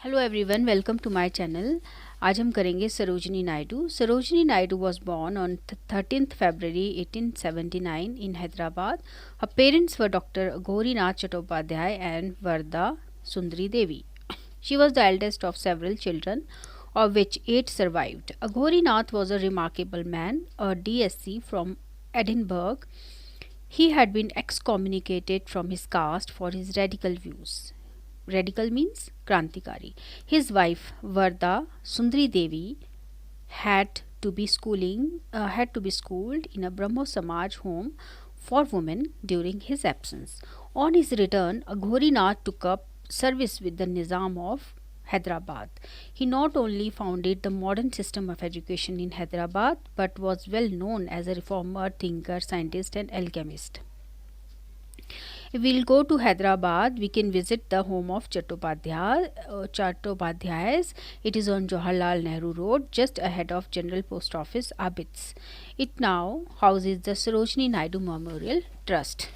Hello everyone, welcome to my channel. आज हम करेंगे Sarojini Naidu. Sarojini Naidu was born on 13th February 1879 in Hyderabad. Her parents were Dr. Gaurinath Chattopadhyay and Varda Sundari Devi. She was the eldest of several children, of which 8 survived. Gaurinath was a remarkable man, a DSc from Edinburgh. He had been excommunicated from his caste for his radical views. Radical means Krantikari. His wife Varda Sundari Devi had to be schooled in a Brahmo Samaj home for women during his absence. On his return, Ghorinath took up service with the Nizam of Hyderabad. He not only founded the modern system of education in Hyderabad but was well known as a reformer, thinker, scientist, and alchemist. If we'll go to Hyderabad, we can visit the home of Chattopadhyay's. It is on Jawaharlal Nehru Road, just ahead of General Post Office, Abits. It now houses the Sarojini Naidu Memorial Trust.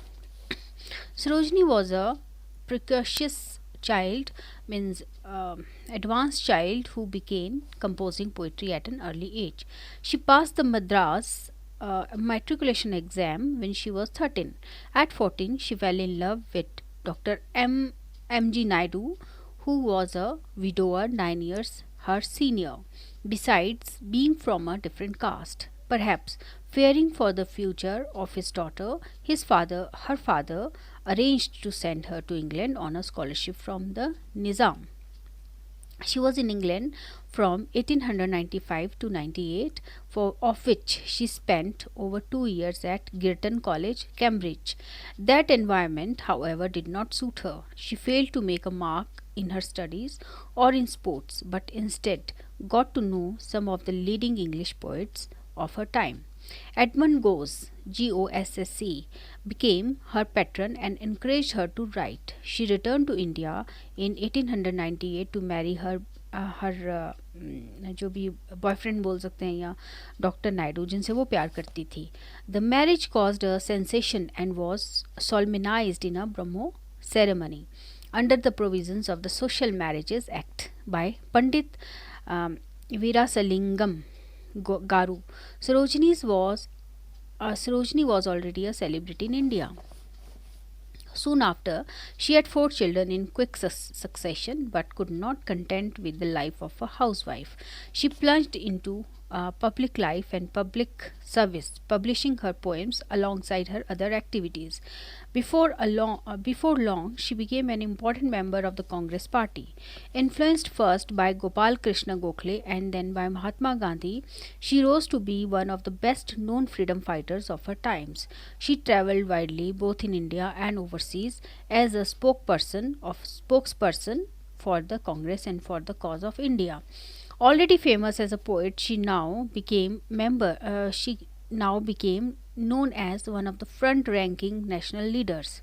Sarojini was a precocious child, means advanced child who began composing poetry at an early age. She passed the Madras matriculation exam when she was 13. At 14, she fell in love with Dr. M.G. Naidu, who was a widower 9 years her senior. Besides being from a different caste, perhaps fearing for the future of his daughter, her father arranged to send her to England on a scholarship from the Nizam. She was in England from 1895 to 98, of which she spent over 2 years at Girton College, Cambridge. That environment, however, did not suit her. She failed to make a mark in her studies or in sports, but instead got to know some of the leading English poets of her time. Edmund Gosse, Gosse, became her patron and encouraged her to write. She returned to India in 1898 to marry her जो भी boyfriend बोल सकते हैं या doctor Naidu जिनसे वो प्यार करती थी. The marriage caused a sensation and was solemnized in a Brahmo ceremony under the provisions of the Social Marriages Act by Pandit Virasalingam Garu. Sarojini was already a celebrity in India. Soon after, she had 4 children in quick succession but could not content with the life of a housewife. She plunged into public life and public service, publishing her poems alongside her other activities. Before long, she became an important member of the Congress party. Influenced first by Gopal Krishna Gokhale and then by Mahatma Gandhi, she rose to be one of the best known freedom fighters of her times. She traveled widely both in India and overseas as a spokesperson for the Congress and for the cause of India. Already famous as a poet, she now became known as one of the front-ranking national leaders.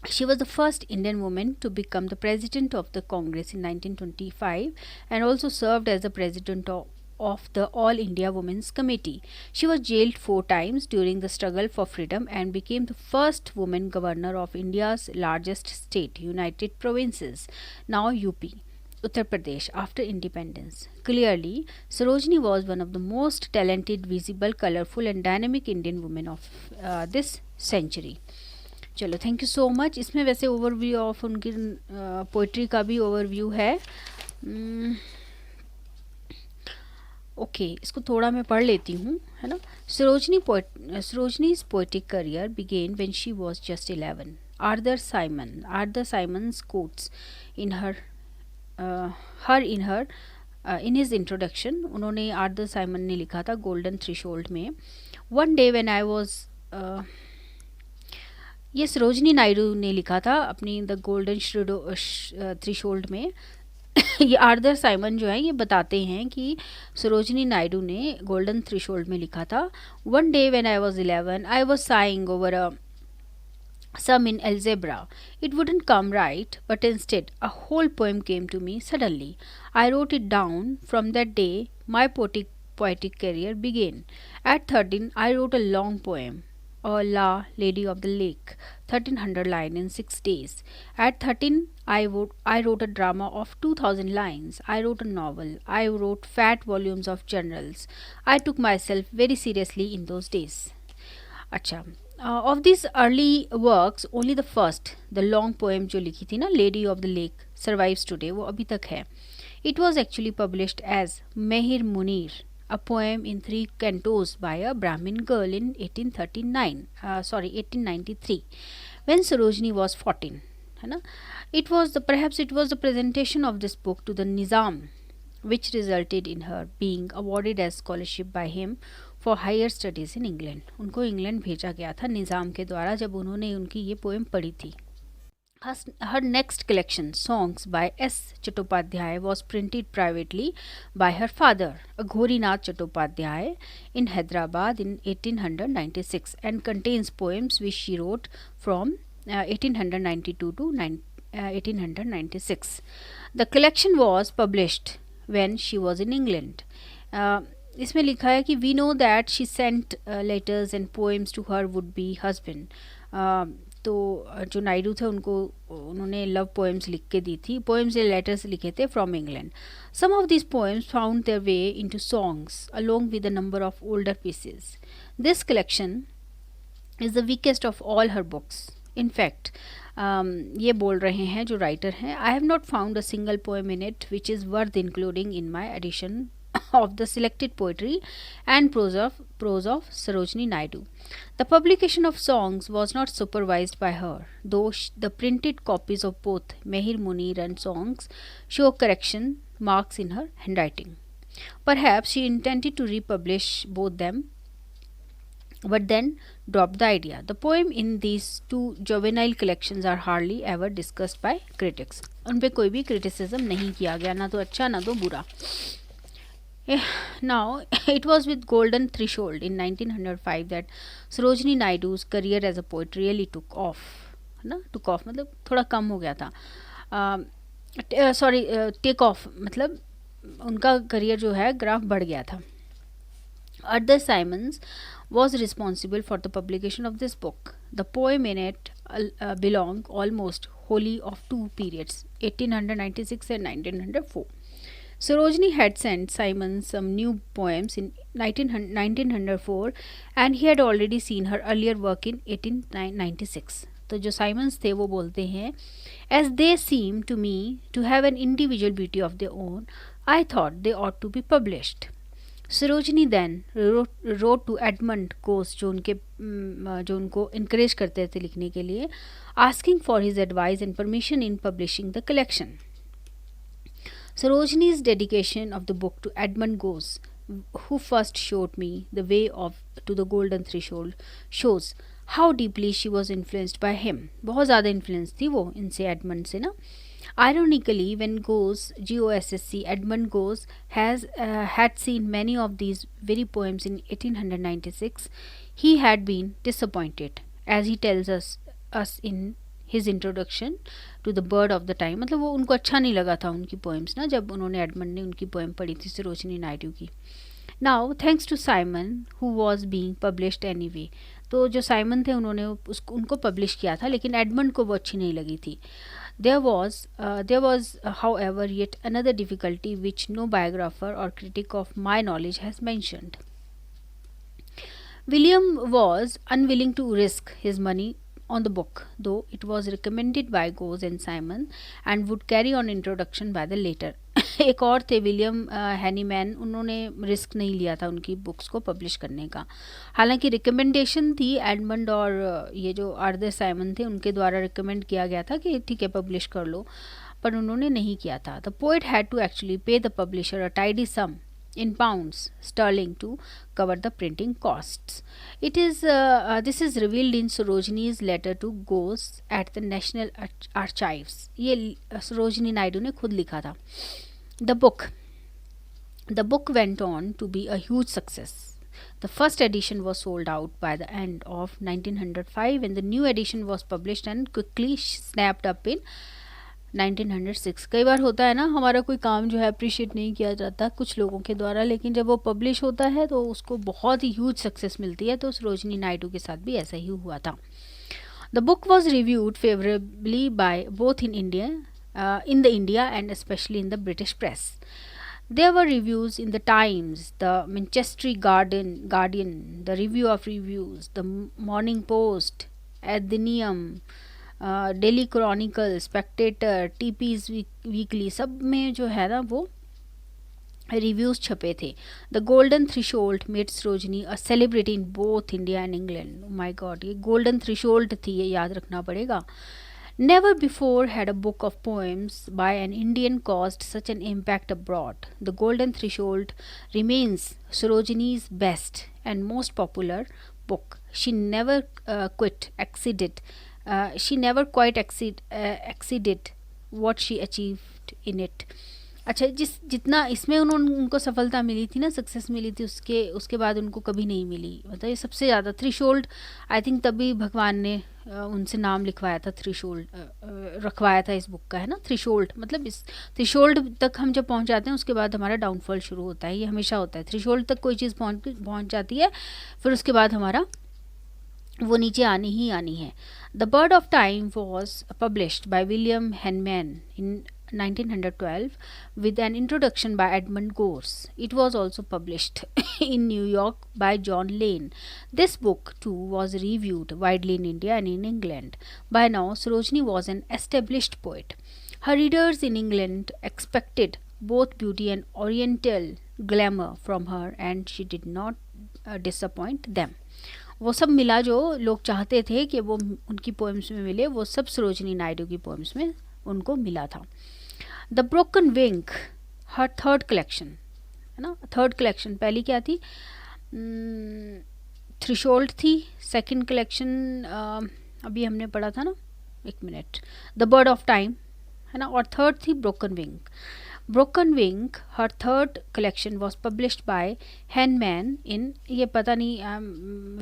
She was the first Indian woman to become the president of the Congress in 1925 and also served as the president of the All India Women's Committee. She was jailed 4 times during the struggle for freedom and became the first woman governor of India's largest state, United Provinces, now UP. Uttar Pradesh, after independence. Clearly, Sarojini was one of the most talented, visible, colorful and dynamic Indian women of this century. चलो, thank you so much. इसमें वैसे overview of उनकी poetry का भी overview है. Okay, इसको थोड़ा मैं पढ़ लेती हूँ, है ना. Sarojini's poetic career began when she was just 11. Arthur Symons quotes in in his introduction. उन्होंने आर्थर साइमन ने लिखा था गोल्डन थ्रेशोल्ड में. One day when I was ये सरोजिनी नायडू ने लिखा था अपनी द गोल्डन थ्रेशोल्ड में. ये आर्थर साइमन जो है ये बताते हैं कि सरोजिनी नायडू ने गोल्डन थ्रेशोल्ड में लिखा था. One day when I was 11 I was saying over a sum in algebra. It wouldn't come right, but instead a whole poem came to me suddenly. I wrote it down. From that day, my poetic career began. At 13, I wrote a long poem. La Lady of the Lake, 1300 line in 6 days. At 13, I wrote a drama of 2000 lines. I wrote a novel. I wrote fat volumes of journals. I took myself very seriously in those days. अच्छा, of these early works only the first, the long poem जो लिखी थी ना, Lady of the Lake, survives today, वो अभी तक है. It was actually published as Mehir Munir, a poem in 3 cantos by a Brahmin girl in 1893, when Sarojini was 14. है ना? Perhaps it was the presentation of this book to the Nizam which resulted in her being awarded as scholarship by him for higher studies in England. उनको England भेजा गया था निज़ाम के द्वारा जब उन्होंने उनकी ये पोएम पढ़ी थी. Her next collection, Songs by S. Chattopadhyay, was printed privately by her father, Ghorinath Chattopadhyay, in Hyderabad in 1896 and contains poems which she wrote from 1892 to 1896. The collection was published when she was in England. इसमें लिखा है कि we know that she sent letters and poems to her would be husband. तो जो नायडू थे उनको उन्होंने love poems लिख के दी थी, पोएम्स या लेटर्स लिखे थे from England. Some of this poems found their way into songs along with a number of older pieces. This collection is the weakest of all her books. In fact ये बोल रहे हैं जो writer हैं, I have not found a single poem in it which is worth including in my edition of the selected poetry and prose of Sarojini Naidu. The publication of songs was not supervised by her, though the printed copies of both Mehir Munir and songs show correction marks in her handwriting. Perhaps she intended to republish both them, but then dropped the idea. The poem in these two juvenile collections are hardly ever discussed by critics. उन पे कोई भी criticism नहीं किया गया, ना तो अच्छा ना तो बुरा. Now, it was with Golden Threshold in 1905 that Sarojini Naidu's career as a poet really took off. ना took off मतलब थोड़ा कम हो गया था. सॉरी टेक ऑफ मतलब उनका करियर जो है ग्राफ बढ़ गया था. Arthur Symons was responsible for the publication of this book. The poem in it belong almost wholly of two periods, 1896 and 1904. Sarojini had sent Symons some new poems in 1904 and he had already seen her earlier work in 1896. तो जो Symonds थे वो बोलते हैं, as they seem to me to have an individual beauty of their own, I thought they ought to be published. Sarojini then wrote to Edmund Gosse जो उनको encourage करते थे लिखने के लिए, asking for his advice and permission in publishing the collection. Sarojini's dedication of the book to Edmund Gosse, who first showed me the way to the Golden Threshold, shows how deeply she was influenced by him. बहुत ज़्यादा influence थी वो इनसे Edmund से ना. Ironically, when Gosse, Edmund Gosse had seen many of these very poems in 1896, he had been disappointed, as he tells us in his introduction to the bird of the time. मतलब वो उनको अच्छा नहीं लगा था उनकी पोएम्स ना जब उन्होंने एडमंड ने उनकी पोएम पढ़ी थी सरोजिनी नायडू की. Now thanks to Simon who was being published anyway. तो जो साइमन थे उन्होंने उनको पब्लिश किया था लेकिन एडमंड को वो अच्छी नहीं लगी थी. There was however yet another difficulty which no biographer or critic of my knowledge has mentioned. William was unwilling to risk his money on the book, though it was recommended by Gosse and Simon and would carry on introduction by the later. एक और थे William Hahnemann, उन्होंने risk नहीं लिया था उनकी books को publish करने का. हालांकि रिकमेंडेशन थी एडमंड और ये जो आर्थर साइमन थे उनके द्वारा रिकमेंड किया गया था कि ठीक है पब्लिश कर लो, पर उन्होंने नहीं किया था. The poet had to actually pay the publisher a tidy sum in pounds sterling to cover the printing costs. This is revealed in Sarojini's letter to Gosse at the National Archives. ये Sarojini Naidu ने खुद लिखा था. The book went on to be a huge success. The first edition was sold out by the end of 1905 and the new edition was published and quickly snapped up in 1906। कई बार होता है ना, हमारा कोई काम जो है अप्रिशिएट नहीं किया जाता कुछ लोगों के द्वारा, लेकिन जब वो पब्लिश होता है तो उसको बहुत ही ह्यूज सक्सेस मिलती है। तो सरोजिनी नायडू के साथ भी ऐसा ही हुआ था। The book was reviewed favourably by both in the India and specially in the British press. There were reviews in the Times, the Manchester Guardian, the Review of Reviews, the Morning Post, Athenaeum, Daily Chronicle, Spectator, T P's Weekly, सब में जो है ना वो reviews छपे थे. The Golden Threshold made Sarojini a celebrity in both India and England. My god, ये Golden Threshold थी, ये याद रखना पड़ेगा. Never before had a book of poems by an Indian caused such an impact abroad. The Golden Threshold remains Sarojini's best and most popular book. She never exceeded what she achieved in it. अच्छा, जितना इसमें उनको सफलता मिली थी ना, success मिली थी, उसके बाद उनको कभी नहीं मिली. मतलब ये सबसे ज़्यादा थ्रेशोल्ड, आई थिंक तभी भगवान ने उनसे नाम लिखवाया था, थ्रेशोल्ड रखवाया था इस बुक का, है ना. थ्रेशोल्ड मतलब इस थ्रेशोल्ड तक हम जब पहुंच जाते हैं उसके बाद हमारा डाउनफॉल शुरू होता है. ये हमेशा होता है, थ्रेशोल्ड तक कोई चीज़ पहुंच जाती है, फिर उसके बाद हमारा वो नीचे आनी ही आनी है. The Bird of time was published by William Henman in 1912 with an introduction by Edmund Gorse. It was also published in New York by John Lane. This book too was reviewed widely in India and in England. By now, Sarojini was an established poet. Her readers in England expected both beauty and oriental glamour from her, and she did not disappoint them. वो सब मिला जो लोग चाहते थे कि वो उनकी पोएम्स में मिले, वो सब सरोजिनी नायडू की पोएम्स में उनको मिला था. The broken Wing, her third collection, है ना. थर्ड कलेक्शन, पहली क्या थी, थ्रेशोल्ड थी. सेकंड कलेक्शन अभी हमने पढ़ा था ना, एक मिनट, द बर्ड ऑफ टाइम, है ना. और थर्ड थी Broken Wing. Broken Wing, her third collection was published by Heinemann in, ये पता नहीं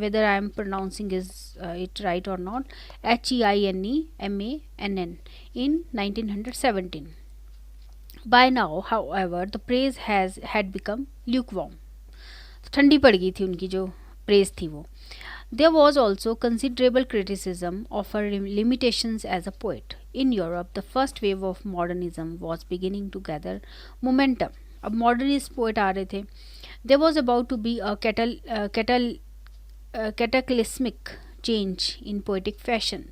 whether I am pronouncing it right और not, HEINEMANN in 1917. By now, however, the praise had become lukewarm. ठंडी पड़ गई थी उनकी जो प्रेज थी वो. There was also considerable criticism of her limitations as a poet. In Europe, the first wave of modernism was beginning to gather momentum. अब modernist poet आ रहे थे. There was about to be a cataclysmic change in poetic fashion.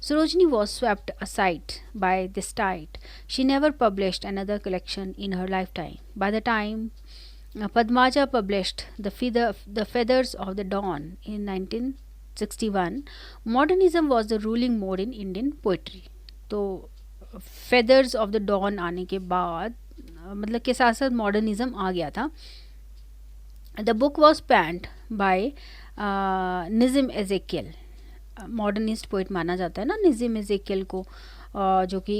Sarojini was swept aside by this tide. She never published another collection in her lifetime. By the time Padmaja published the Feathers of the Dawn in 1961, modernism was the ruling mode in Indian poetry. तो Feathers of the Dawn आने के बाद मतलब के साथ साथ modernism आ गया था. The book was penned by Nissim Ezekiel. Modernist poet माना जाता है ना निज़िम एज़ेकियल को, जो कि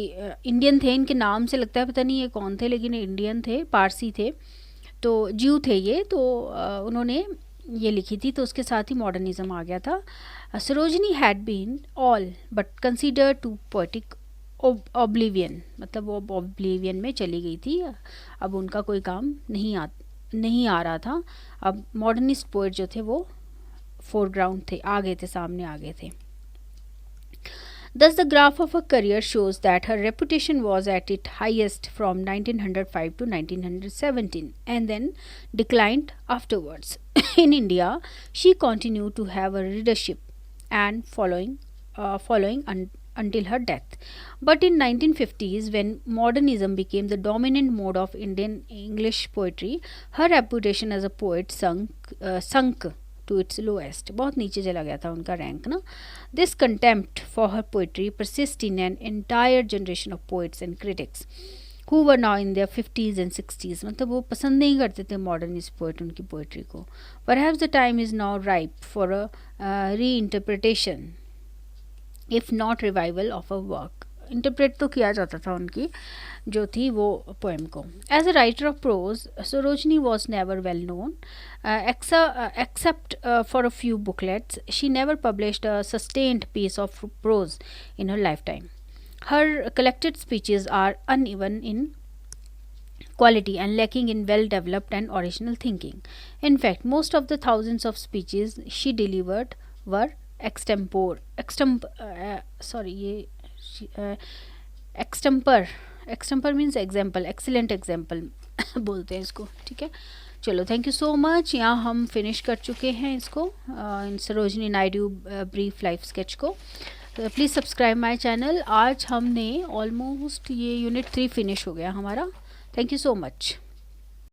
इंडियन थे. इनके नाम से लगता है पता नहीं ये कौन थे, लेकिन इंडियन थे, पारसी थे, तो ज्यू थे ये. तो उन्होंने ये लिखी थी, तो उसके साथ ही मॉडर्निज्म आ गया था. Sarojini had been all but consider to poetic oblivion, मतलब वो ऑब्लिवियन में चली गई थी. अब उनका कोई काम नहीं आ रहा था. अब मॉडर्निस्ट पोइट जो थे वो फोरग्राउंड थे, आ गए थे, सामने आ गए थे. Thus, the graph of her career shows that her reputation was at its highest from 1905 to 1917 and then declined afterwards. In India, she continued to have a readership and following until her death. But in 1950s, when modernism became the dominant mode of Indian English poetry, her reputation as a poet sunk to its lowest. बहुत नीचे चला गया था उनका rank ना. This contempt for her poetry persists in an entire generation of poets and critics who were now in their 50s and 60s. मतलब वो पसंद नहीं करते थे मॉडर्निस्ट पोइट उनकी पोइट्री को. Perhaps the time is now ripe for a reinterpretation, if not revival of her work. Interpret तो किया जाता था उनकी जो थी वो पोएम को. As a writer of prose, Sarojini was never well known except for a few booklets. She never published a sustained piece of prose in her lifetime. Her collected speeches are uneven in quality and lacking in well developed and original thinking. In fact, most of the thousands of speeches she delivered were extempore. Extemper. Extemper means example, excellent example बोलते हैं इसको. ठीक है, चलो thank you so much. यहाँ हम finish कर चुके हैं इसको, in Sarojini Naidu brief life sketch को. Please subscribe my channel. आज हमने ऑलमोस्ट ये यूनिट 3 फिनिश हो गया हमारा. Thank you so much.